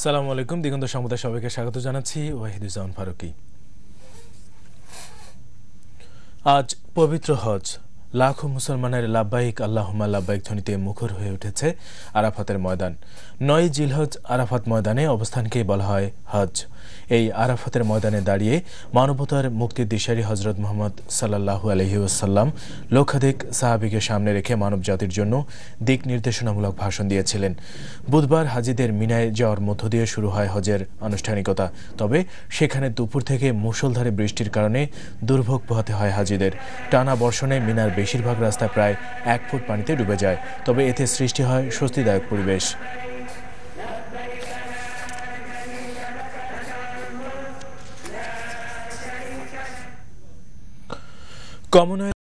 সালামু আলাইকুম। দিগন্ত সংবাদে সবাইকে স্বাগত জানাচ্ছি। ওয়াহিদুজ্জামান ফারুকী। আজ পবিত্র হজ। লাখো মুসলমানের লাব্বাইক আল্লাহুম্মা লাব্বাইক ধ্বনিতে মুখর হয়ে উঠেছে আরাফাতের ময়দান। ৯ জিলহজ আরাফাত ময়দানে অবস্থানকেই বলা হয় হজ। এই আরাফাতের ময়দানে দাঁড়িয়ে মানবতার মুক্তির দিশারি হজরত মুহাম্মদ সাল্লাল্লাহু আলাইহি ওয়াসাল্লাম লক্ষাধিক সাহাবীকে সামনে রেখে মানব জাতির জন্য দিক নির্দেশনামূলক ভাষণ দিয়েছিলেন। বুধবার হাজিদের মিনায় যাওয়ার মধ্য দিয়ে শুরু হয় হজের আনুষ্ঠানিকতা। তবে সেখানে দুপুর থেকে মুষলধারে বৃষ্টির কারণে দুর্ভোগ পোহাতে হয় হাজিদের। টানা বর্ষণে মিনার বেশিরভাগ রাস্তা প্রায় ১ ফুট পানিতে ডুবে যায়। তবে এতে সৃষ্টি হয় স্বস্তিদায়ক পরিবেশ। কমনওয়েলথ